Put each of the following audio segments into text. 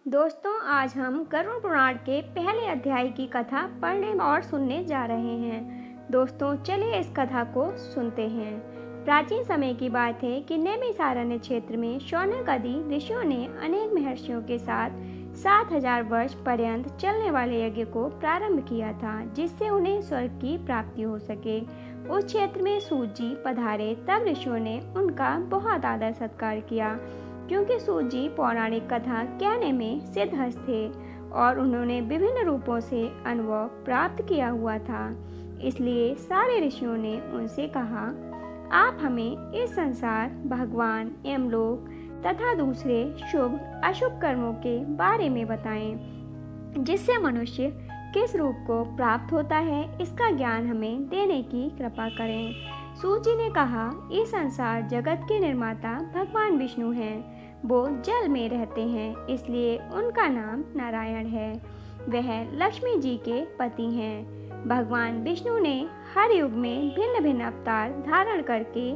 दोस्तों, आज हम गरुड़ पुराण के पहले अध्याय की कथा पढ़ने और सुनने जा रहे हैं। दोस्तों, चलिए इस कथा को सुनते हैं। प्राचीन समय की बात है कि नैमिषारण्य क्षेत्र में शौनक आदि ऋषियों ने अनेक महर्षियों के साथ 7000 वर्ष पर्यंत चलने वाले यज्ञ को प्रारंभ किया था, जिससे उन्हें स्वर्ग की प्राप्ति हो सके। उस क्षेत्र में सूत जी पधारे, तब ऋषियों ने उनका बहुत आदर सत्कार किया, क्योंकि सूत जी पौराणिक कथा कहने में सिद्धहस्त थे और उन्होंने विभिन्न रूपों से अनुभव प्राप्त किया हुआ था। इसलिए सारे ऋषियों ने उनसे कहा, आप हमें इस संसार, भगवान, यमलोक तथा दूसरे शुभ अशुभ कर्मों के बारे में बताएं, जिससे मनुष्य किस रूप को प्राप्त होता है, इसका ज्ञान हमें देने की कृपा करें। सूत जी ने कहा, इस संसार जगत के निर्माता भगवान विष्णु हैं। वो जल में रहते हैं, इसलिए उनका नाम नारायण है। वह लक्ष्मी जी के पति हैं। भगवान विष्णु ने हर युग में भिन्न भिन्न अवतार धारण करके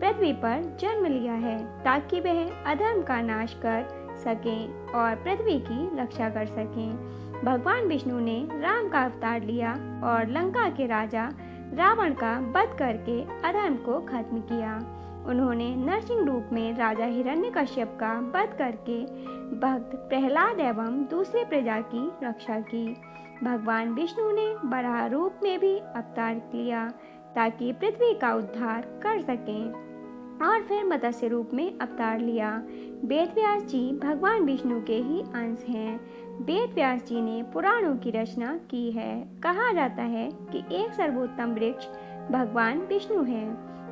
पृथ्वी पर जन्म लिया है, ताकि वह अधर्म का नाश कर सकें और पृथ्वी की रक्षा कर सकें। भगवान विष्णु ने राम का अवतार लिया और लंका के राजा रावण का वध करके अधर्म को खत्म किया। उन्होंने नरसिंह रूप में राजा हिरण्यकश्यप का वध करके भक्त प्रहलाद एवं दूसरे प्रजा की रक्षा की। भगवान विष्णु ने वराह रूप में भी अवतार लिया, ताकि पृथ्वी का उद्धार कर सकें, और फिर मत्स्य रूप में अवतार लिया। वेद व्यास जी भगवान विष्णु के ही अंश हैं। वेद व्यास जी ने पुराणों की रचना की है। कहा जाता है कि एक सर्वोत्तम वृक्ष भगवान विष्णु है।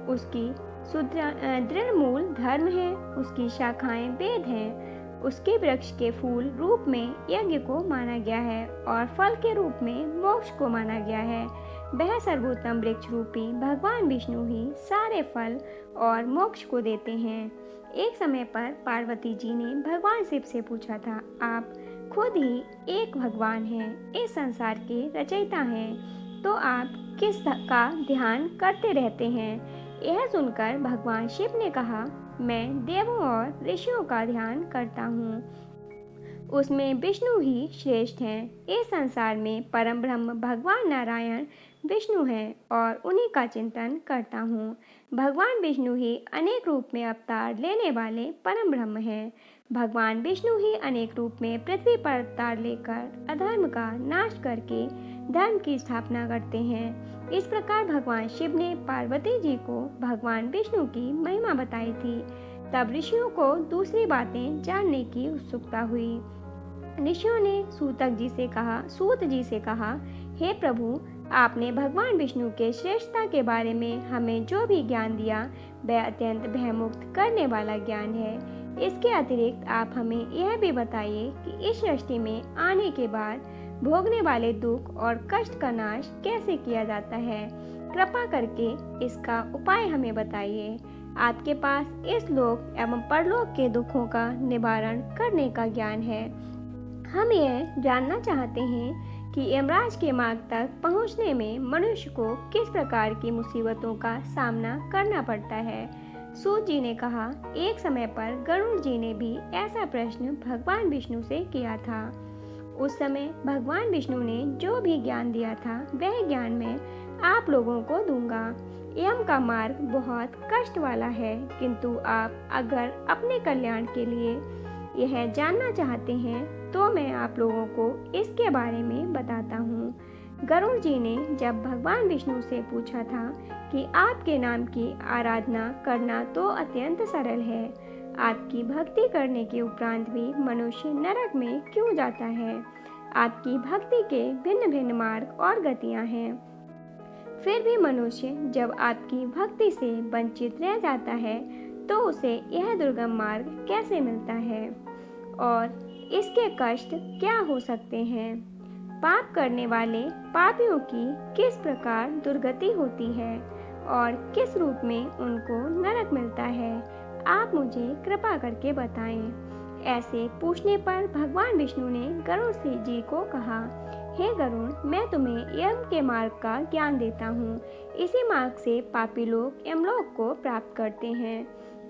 उसकी दृढ़ मूल धर्म है, उसकी शाखाएं वेद हैं। उसके वृक्ष के फूल रूप में यज्ञ को माना गया है और फल के रूप में मोक्ष को माना गया है। वह सर्वोत्तम वृक्ष रूपी भगवान विष्णु ही सारे फल और मोक्ष को देते हैं। एक समय पर पार्वती जी ने भगवान शिव से पूछा था, आप खुद ही एक भगवान हैं, इस संसार के रचयिता हैं, तो आप किस का ध्यान करते रहते हैं? यह सुनकर भगवान शिव ने कहा, मैं देवों और ऋषियों का ध्यान करता हूँ, उसमें विष्णु ही श्रेष्ठ हैं। इस संसार में परम ब्रह्म भगवान नारायण विष्णु हैं और उन्हीं का चिंतन करता हूँ। भगवान विष्णु ही अनेक रूप में अवतार लेने वाले परम ब्रह्म हैं। भगवान विष्णु ही अनेक रूप में पृथ्वी पर अवतार लेकर अधर्म का नाश करके धर्म की स्थापना करते हैं। इस प्रकार भगवान शिव ने पार्वती जी को भगवान विष्णु की महिमा बताई थी। तब ऋषियों को दूसरी बातें जानने की उत्सुकता हुई। ऋषियों ने सूत जी से कहा, हे प्रभु, आपने भगवान विष्णु के श्रेष्ठता के बारे में हमें जो भी ज्ञान दिया, वह अत्यंत भयमुक्त करने वाला ज्ञान है। इसके अतिरिक्त आप हमें यह भी बताइए कि इस सृष्टि में आने के बाद भोगने वाले दुख और कष्ट का नाश कैसे किया जाता है। कृपा करके इसका उपाय हमें बताइए। आपके पास इस लोक एवं परलोक के दुखों का निवारण करने का ज्ञान है। हम यह जानना चाहते हैं कि यमराज के मार्ग तक पहुंचने में मनुष्य को किस प्रकार की मुसीबतों का सामना करना पड़ता है। सूत जी ने कहा, एक समय पर गरुड़ जी ने भी ऐसा प्रश्न भगवान विष्णु से किया था। उस समय भगवान विष्णु ने जो भी ज्ञान दिया था, वह ज्ञान मैं आप लोगों को दूंगा। यम का मार्ग बहुत कष्ट वाला है, किंतु आप अगर अपने कल्याण के लिए यह जानना चाहते हैं, तो मैं आप लोगों को इसके बारे में बताता हूँ। गरुड़ जी ने जब भगवान विष्णु से पूछा था कि आपके नाम की आराधना करना तो अत्यंत सरल है, आपकी भक्ति करने के उपरांत भी मनुष्य नरक में क्यों जाता है? आपकी भक्ति के भिन्न भिन्न मार्ग और गतियाँ हैं, फिर भी मनुष्य जब आपकी भक्ति से वंचित रह जाता है, तो उसे यह दुर्गम मार्ग कैसे मिलता है और इसके कष्ट क्या हो सकते हैं? पाप करने वाले पापियों की किस प्रकार दुर्गति होती है और किस रूप में उनको नरक मिलता है? आप मुझे कृपा करके बताएं। ऐसे पूछने पर भगवान विष्णु ने गरुड़ जी को कहा, हे गरुड़, मैं तुम्हें यम के मार्ग का ज्ञान देता हूँ। इसी मार्ग से पापी लोग यमलोक को प्राप्त करते हैं।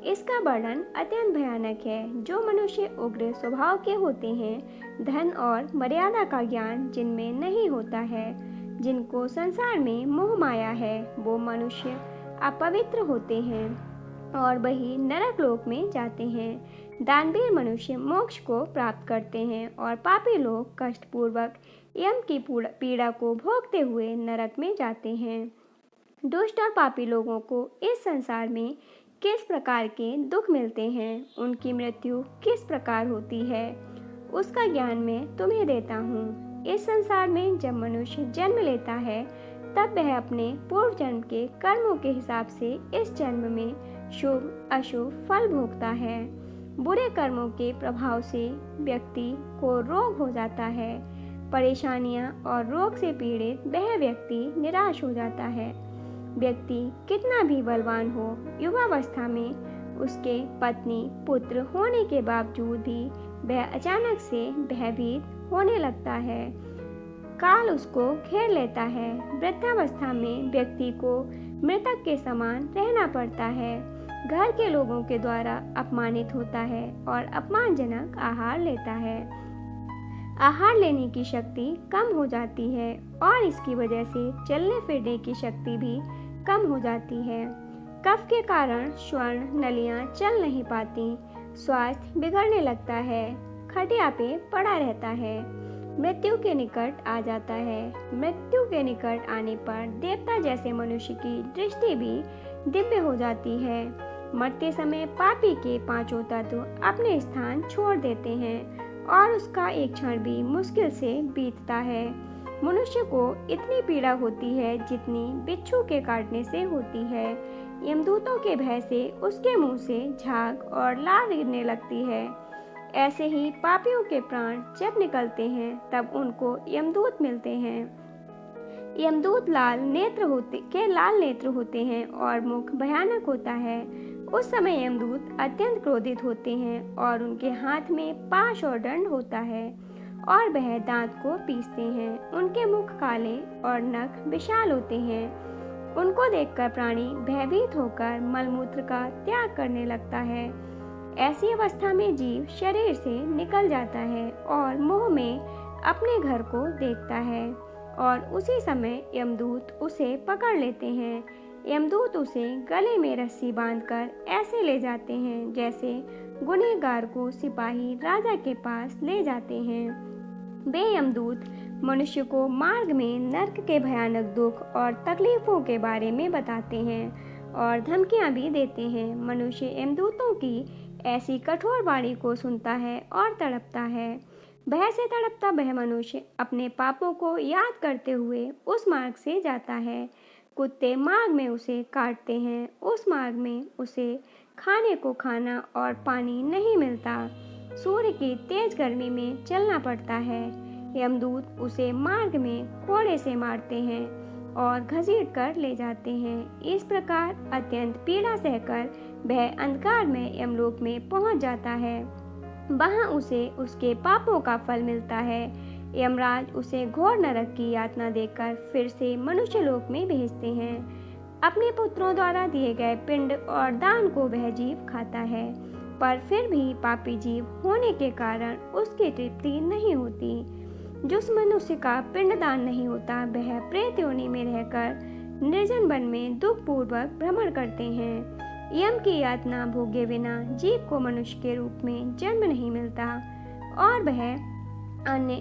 इसका वर्णन अत्यंत भयानक है। जो मनुष्य उग्र स्वभाव के होते हैं, धन और मर्यादा का ज्ञान जिनमें नहीं होता है, जिनको संसार में मोह माया है, वो मनुष्य अपवित्र होते हैं और वही नरक लोक में जाते हैं। दानवीर मनुष्य मोक्ष को प्राप्त करते हैं और पापी लोग कष्टपूर्वक यम की पीड़ा को भोगते हुए नरक में जाते हैं। दुष्ट और पापी लोगों को इस संसार में किस प्रकार के दुख मिलते हैं, उनकी मृत्यु किस प्रकार होती है, उसका ज्ञान मैं तुम्हें देता हूँ। इस संसार में जब मनुष्य जन्म लेता है, तब वह अपने पूर्व जन्म के कर्मों के हिसाब से इस जन्म में शुभ अशुभ फल भोगता है। बुरे कर्मों के प्रभाव से व्यक्ति को रोग हो जाता है। परेशानियां और रोग से पीड़ित वह व्यक्ति निराश हो जाता है। व्यक्ति कितना भी बलवान हो, युवावस्था में उसके पत्नी पुत्र होने के बावजूद भी वह अचानक से भयभीत होने लगता है। काल उसको घेर लेता है। वृद्धावस्था में व्यक्ति को मृतक के समान रहना पड़ता है। घर के लोगों के द्वारा अपमानित होता है और अपमानजनक आहार लेता है। आहार लेने की शक्ति कम हो जाती है और इसकी वजह से चलने फिरने की शक्ति भी कम हो जाती है। कफ के कारण स्वर्ण नलियां चल नहीं पाती। स्वास्थ्य बिगड़ने लगता है। खटिया पे पड़ा रहता है। मृत्यु के निकट आ जाता है। मृत्यु के निकट आने पर देवता जैसे मनुष्य की दृष्टि भी दिव्य हो जाती है। मरते समय पापी के पांचों तत्व अपने स्थान छोड़ देते हैं और उसका एक क्षण भी मुश्किल से बीतता है। मनुष्य को इतनी पीड़ा होती है जितनी बिच्छू के काटने से होती है। यमदूतों के भय से उसके मुंह से झाग और लार गिरने लगती है। ऐसे ही पापियों के प्राण जब निकलते हैं तब उनको यमदूत मिलते हैं। यमदूत लाल नेत्र होते हैं और मुख भयानक होता है। उस समय यमदूत अत्यंत क्रोधित होते हैं और उनके हाथ में पाश और दंड होता है और वह दांत को पीसते हैं। उनके मुख काले और नख विशाल होते हैं। उनको देखकर प्राणी भयभीत होकर मलमूत्र का त्याग करने लगता है। ऐसी अवस्था में जीव शरीर से निकल जाता है और मोह में अपने घर को देखता है और उसी समय यमदूत उसे पकड़ लेते हैं। यमदूत उसे गले में रस्सी बांधकर ऐसे ले जाते हैं जैसे गुनहगार को सिपाही राजा के पास ले जाते हैं। वे यमदूत मनुष्य को मार्ग में नरक के भयानक दुख और तकलीफों के बारे में बताते हैं और धमकियां भी देते हैं। मनुष्य यमदूतों की ऐसी कठोर वाणी को सुनता है और तड़पता है। भय से तड़पता वह मनुष्य अपने पापों को याद करते हुए उस मार्ग से जाता है। कुत्ते मार्ग में उसे काटते हैं। उस मार्ग में उसे खाने को खाना और पानी नहीं मिलता। सूर्य की तेज गर्मी में चलना पड़ता है। यमदूत उसे मार्ग में कोड़े से मारते हैं और घसीट कर ले जाते हैं। इस प्रकार अत्यंत पीड़ा सहकर वह अंधकार में यमलोक में पहुंच जाता है। वहां उसे उसके पापों का फल मिलता है। यमराज उसे घोर नरक की यातना देकर फिर से मनुष्य लोक में भेजते हैं। अपने पुत्रों द्वारा दिए गए पिंड और दान को वह जीव खाता है, पर फिर भी पापी जीव होने के कारण उसकी तृप्ति नहीं होती। जिस मनुष्य का पिंडदान नहीं होता वह प्रेत योनि में रहकर निर्जन वन में दुख पूर्वक भ्रमण करते हैं। यम की यातना भोगे बिना जीव को मनुष्य के रूप में जन्म नहीं मिलता और वह अन्य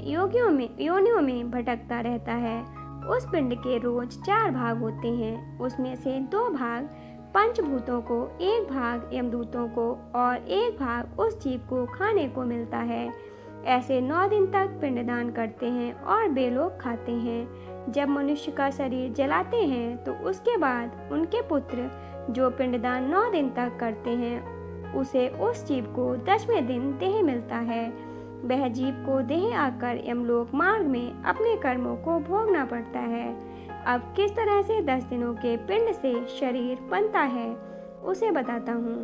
योनियों में भटकता रहता है। उस पिंड के रोज 4 भाग होते हैं। उसमें से 2 भाग पंचभूतों को, 1 भाग यमदूतों को और 1 भाग उस जीव को खाने को मिलता है। ऐसे 9 दिन तक पिंडदान करते हैं और वे लोग खाते हैं। जब मनुष्य का शरीर जलाते हैं तो उसके बाद उनके पुत्र जो पिंडदान 9 दिन तक करते हैं, उसे उस जीव को 10वें दिन देह मिलता है। वह जीव को देह आकर यमलोक मार्ग में अपने कर्मों को भोगना पड़ता है। अब किस तरह से 10 दिनों के पिंड से शरीर बनता है उसे बताता हूँ।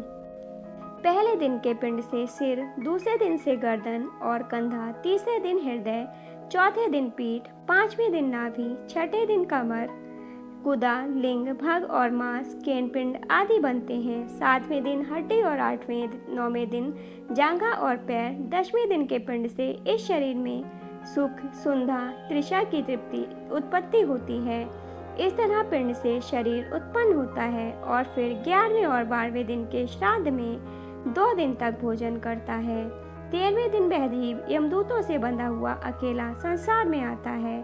पहले दिन के पिंड से सिर, दूसरे दिन से गर्दन और कंधा, तीसरे दिन हृदय, चौथे दिन पीठ, 5वें दिन नाभि, छठे दिन कमर, गुदा, लिंग, भग और मांस, केन पिंड आदि बनते हैं। 7वें दिन हड्डी और 9वें दिन जांघा और पैर, 10वें दिन के पिंड से इस शरीर में सुख, सुंधा, तृषा की तृप्ति उत्पत्ति होती है। इस तरह पिंड से शरीर उत्पन्न होता है और फिर 11वें और 12वें दिन के श्राद्ध में 2 दिन तक भोजन करता है। 13वें दिन बहदीव यमदूतों से बंधा हुआ अकेला संसार में आता है।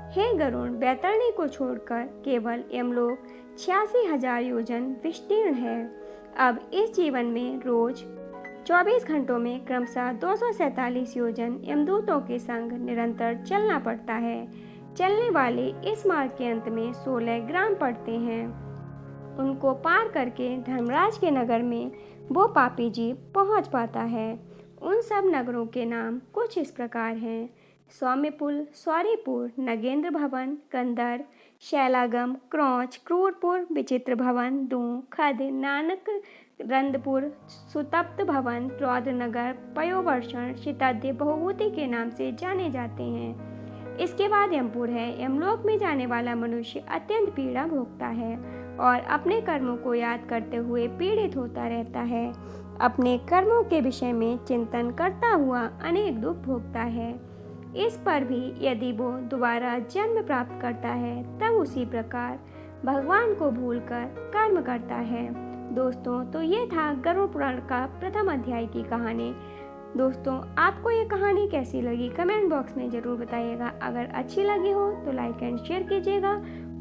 हे गरुण, बैतरणी को छोड़कर केवल यमलोक 86,000 योजन विस्तीर्ण है। अब इस जीवन में रोज 24 घंटों में क्रमशः 247 योजन यमदूतों के संग निरंतर चलना पड़ता है। चलने वाले इस मार्ग के अंत में 16 ग्राम पड़ते हैं। उनको पार करके धर्मराज के नगर में वो पापी जीव पहुंच पाता है। उन सब नगरों के नाम कुछ इस प्रकार हैं: सौम्यपुल, सौरीपुर, नगेंद्र भवन, कंदर, शैलागम, क्रौच, क्रूरपुर, विचित्र भवन, दूं, खद, नानक, रंदपुर, सुतप्त भवन, रौद्रनगर, पयोवर्षण, शितद्य बहुभूति के नाम से जाने जाते हैं। इसके बाद यमपुर है। यमलोक में जाने वाला मनुष्य अत्यंत पीड़ा भोगता है और अपने कर्मों को याद करते हुए पीड़ित होता रहता है। अपने कर्मों के विषय में चिंतन करता हुआ अनेक दुख भोगता है। इस पर भी यदि वो दोबारा जन्म प्राप्त करता है तब उसी प्रकार भगवान को भूलकर कर्म करता है। दोस्तों, तो ये था गरुड़ पुराण का प्रथम अध्याय की कहानी। दोस्तों, आपको ये कहानी कैसी लगी कमेंट बॉक्स में ज़रूर बताइएगा। अगर अच्छी लगी हो तो लाइक एंड शेयर कीजिएगा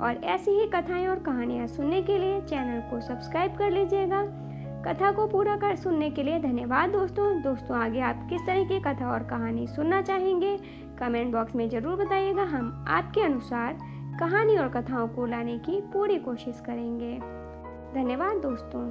और ऐसी ही कथाएं और कहानियां सुनने के लिए चैनल को सब्सक्राइब कर लीजिएगा। कथा को पूरा कर सुनने के लिए धन्यवाद दोस्तों। आगे आप किस तरह की कथा और कहानी सुनना चाहेंगे कमेंट बॉक्स में ज़रूर बताइएगा। हम आपके अनुसार कहानी और कथाओं को लाने की पूरी कोशिश करेंगे। धन्यवाद दोस्तों।